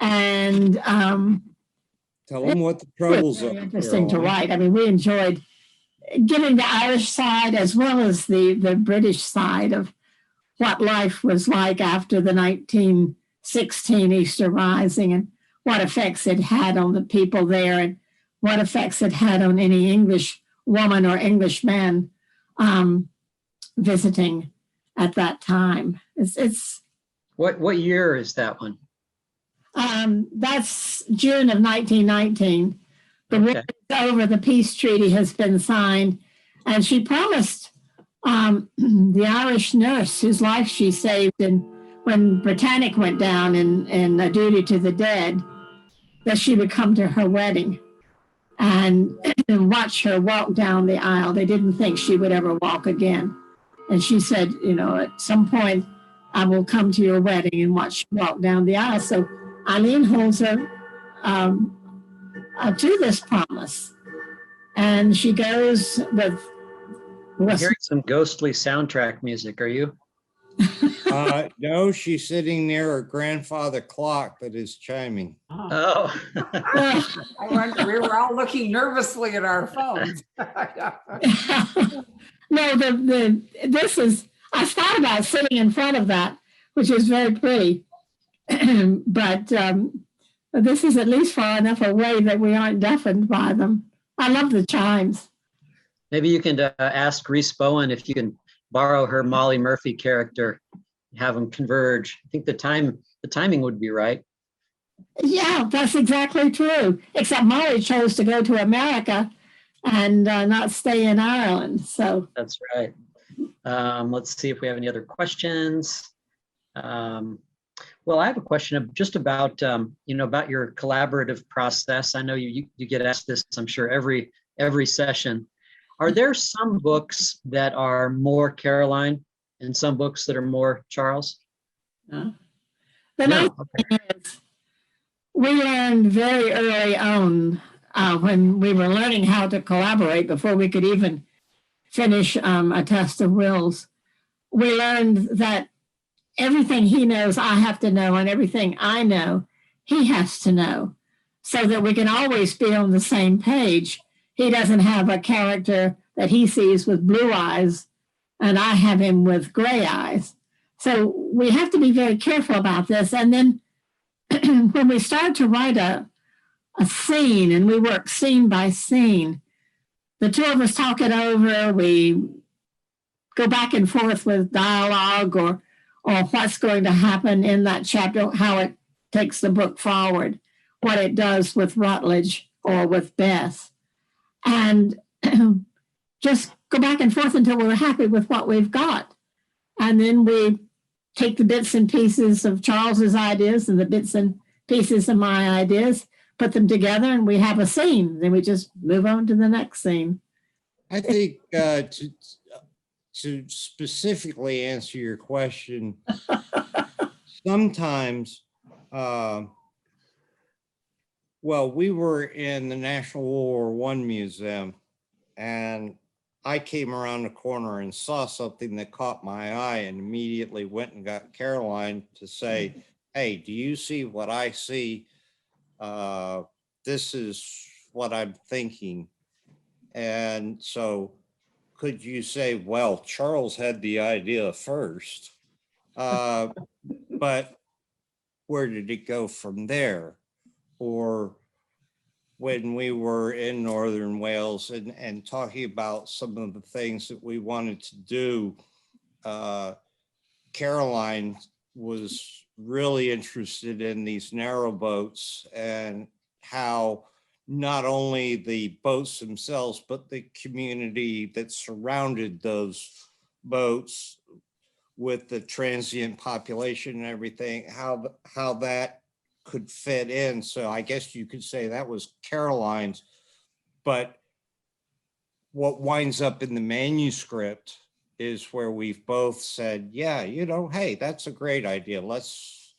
and tell them what the troubles very are. interesting to write. I mean, we enjoyed giving the Irish side as well as the British side of what life was like after the 1916 Easter Rising and what effects it had on the people there and what effects it had on any English woman or English man visiting at that time. It's What year is that one? That's June of 1919. The war is over, the peace treaty has been signed, and she promised the Irish nurse whose life she saved when Britannic went down in a duty to the dead, that she would come to her wedding and watch her walk down the aisle. They didn't think she would ever walk again. And she said, at some point, I will come to your wedding and watch you walk down the aisle. So Eileen holds her to this promise. And she goes with... I'm hearing some ghostly soundtrack music. Are you? No, she's sitting near her grandfather clock that is chiming. Oh. we were all looking nervously at our phones. No, this is, I thought about sitting in front of that, which is very pretty. But this is at least far enough away that we aren't deafened by them. I love the chimes. Maybe you can ask Reese Bowen if you can borrow her Molly Murphy character, have them converge. I think the timing would be right. Yeah, that's exactly true. Except Molly chose to go to America and not stay in Ireland. So that's right. Let's see if we have any other questions. Well, I have a question just about about your collaborative process. I know you get asked this, I'm sure, every session. Are there some books that are more Caroline and some books that are more Charles? the No. nice thing is we learned very early on when we were learning how to collaborate before we could even finish a test of wills. We learned that everything he knows, I have to know, and everything I know, he has to know, so that we can always be on the same page. He doesn't have a character that he sees with blue eyes, and I have him with gray eyes. So we have to be very careful about this. And then when we start to write a scene, and we work scene by scene, the two of us talk it over, we go back and forth with dialogue or what's going to happen in that chapter, how it takes the book forward, what it does with Rutledge or with Beth. And just go back and forth until we're happy with what we've got. And then we take the bits and pieces of Charles's ideas and the bits and pieces of my ideas, put them together, and we have a scene. Then we just move on to the next scene. I think to specifically answer your question, sometimes, well, we were in the National World War I Museum, and I came around the corner and saw something that caught my eye and immediately went and got Caroline to say, hey, do you see what I see? This is what I'm thinking. And so could you say, well, Charles had the idea first, but where did it go from there? Or when we were in Northern Wales and talking about some of the things that we wanted to do, Caroline was really interested in these narrow boats and how not only the boats themselves, but the community that surrounded those boats with the transient population and everything, how that could fit in. So I guess you could say that was Caroline's, but what winds up in the manuscript is where we've both said, yeah, hey, that's a great idea. Let's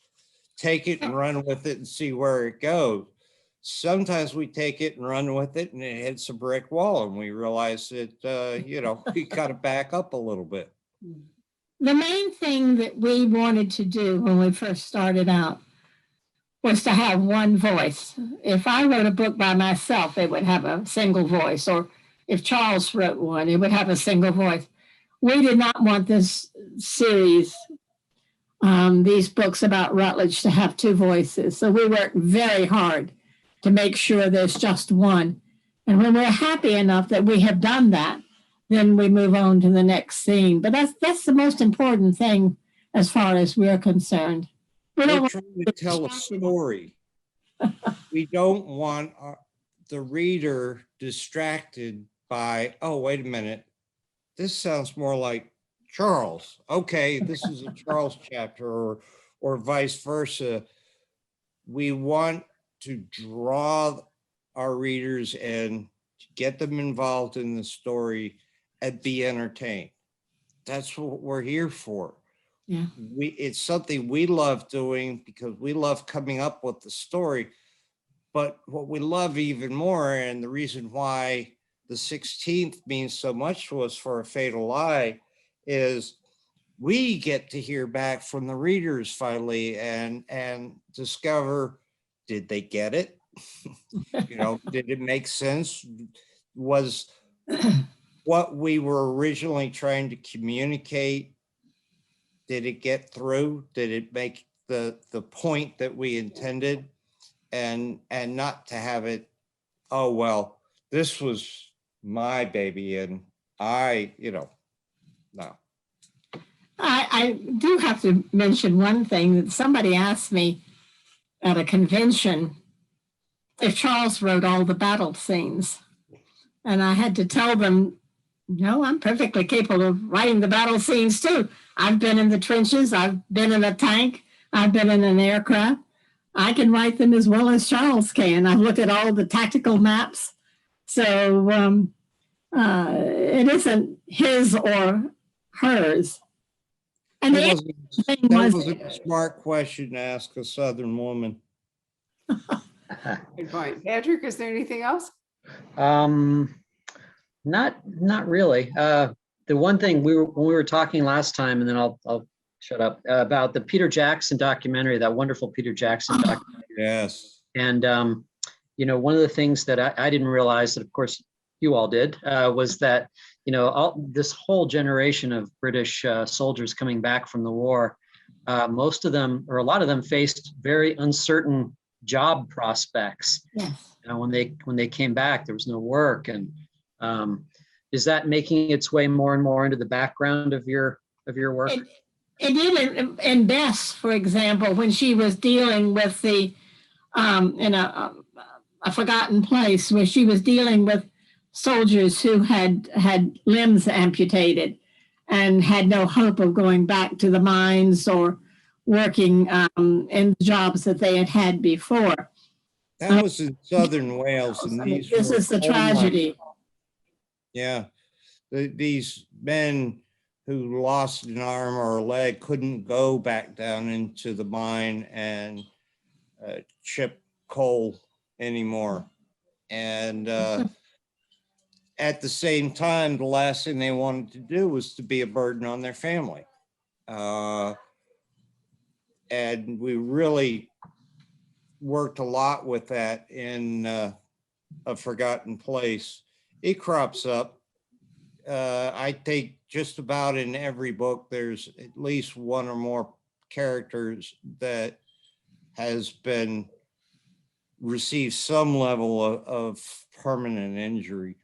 take it and run with it and see where it goes. Sometimes we take it and run with it and it hits a brick wall and we realize that, we got to back up a little bit. The main thing that we wanted to do when we first started out was to have one voice. If I wrote a book by myself, it would have a single voice, or if Charles wrote one, it would have a single voice. We did not want this series, these books about Rutledge, to have two voices. So we worked very hard to make sure there's just one. And when we're happy enough that we have done that, then we move on to the next scene. But that's the most important thing as far as we're concerned. We're trying to tell a story. We don't want the reader distracted by, oh, wait a minute, this sounds more like Charles. Okay, this is a Charles chapter, or vice versa. We want to draw our readers in, to get them involved in the story and be entertained. That's what we're here for. Yeah. It's something we love doing because we love coming up with the story. But what we love even more, and the reason why the 16th means so much to us for A Fatal Lie, is we get to hear back from the readers finally and discover, did they get it? Did it make sense? Was what we were originally trying to communicate, did it get through? Did it make the point that we intended? And not to have it, oh, well, this was my baby. And I, no. I do have to mention one thing that somebody asked me at a convention if Charles wrote all the battle scenes. And I had to tell them, no, I'm perfectly capable of writing the battle scenes too. I've been in the trenches. I've been in a tank. I've been in an aircraft. I can write them as well as Charles can. I've looked at all the tactical maps. So it isn't his or hers. And That the was a smart question to ask a Southern woman. Good point. Patrick, is there anything else? Not really. The one thing when we were talking last time, and then I'll shut up, about the Peter Jackson documentary, that wonderful Peter Jackson documentary. Yes. And one of the things that I didn't realize that, of course, you all did, was that this whole generation of British soldiers coming back from the war, most of them, or a lot of them, faced very uncertain job prospects. Yes. When they came back, there was no work. And is that making its way more and more into the background of your work? It did in Bess, for example, when she was dealing with the in a forgotten place, where she was dealing with soldiers who had limbs amputated and had no hope of going back to the mines or working in jobs that they had had before. That was in Southern Wales. And this is the tragedy. Yeah. These men who lost an arm or a leg couldn't go back down into the mine and chip coal anymore. And at the same time, the last thing they wanted to do was to be a burden on their family. And we really worked a lot with that in A Forgotten Place. It crops up. I think just about in every book, there's at least one or more characters that has been received some level of permanent injury.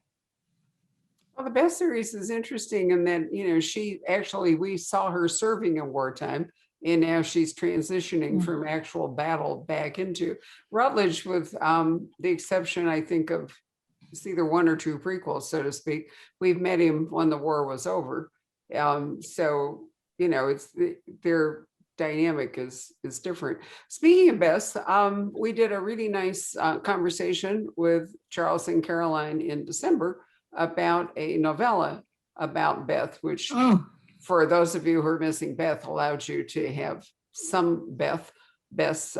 Well, the Best series is interesting in that, she actually, we saw her serving in wartime, and now she's transitioning from actual battle back into Rutledge, with the exception, I think, of it's either one or two prequels, so to speak. We've met him when the war was over. So, it's their dynamic is different. Speaking of Bess, we did a really nice conversation with Charles and Caroline in December about a novella about Beth, which for those of you who are missing Beth, allowed you to have some Bess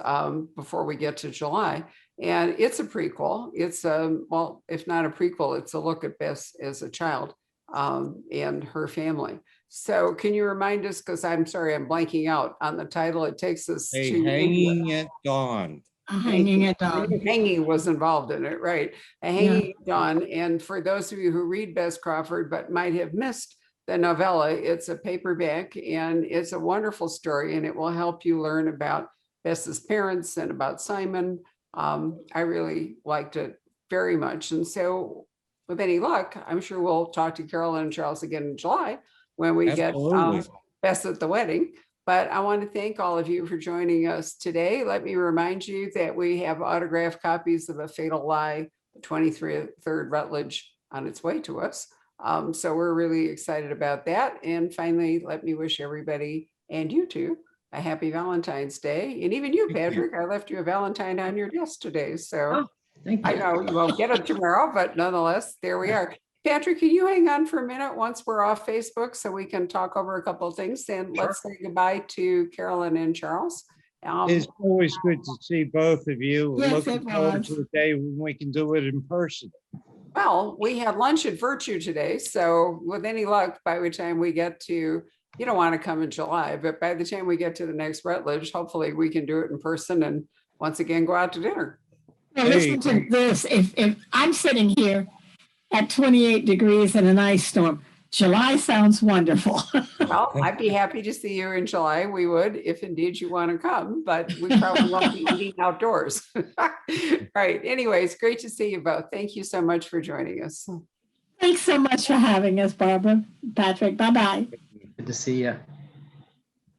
before we get to July. And it's a prequel. It's well, if not a prequel, it's a look at Bess as a child and her family. So can you remind us, because I'm sorry, I'm blanking out on the title. It takes us to Hanging at Dawn. Hanging at Dawn. Hanging was involved in it, right? A Hanging at Dawn. And for those of you who read Bess Crawford but might have missed the novella, it's a paperback and it's a wonderful story, and it will help you learn about Bess's parents and about Simon. I really liked it very much. And so with any luck, I'm sure we'll talk to Caroline and Charles again in July when we get Bess at the wedding. But I want to thank all of you for joining us today. Let me remind you that we have autographed copies of A Fatal Lie, the 23rd Rutledge, on its way to us. So we're really excited about that. And finally, let me wish everybody, and you too, a happy Valentine's Day. And even you, Patrick, I left you a Valentine on your desk today. So Thank you. I know you won't get it tomorrow, but nonetheless, there we are. Patrick, can you hang on for a minute once we're off Facebook so we can talk over a couple of things? And let's say goodbye to Caroline and Charles. It's always good to see both of you. Yes, Looking forward to the day when we can do it in person. Well, we had lunch at Virtue today. So with any luck, by the time we get to, you don't want to come in July, but by the time we get to the next Rutledge, hopefully we can do it in person and once again go out to dinner. Well, listen to this. If I'm sitting here at 28 degrees in an ice storm, July sounds wonderful. Well, I'd be happy to see you in July. We would, if indeed you want to come, but we probably won't be eating outdoors. Right. Anyways, great to see you both. Thank you so much for joining us. Thanks so much for having us, Barbara. Patrick, bye-bye. Good to see you.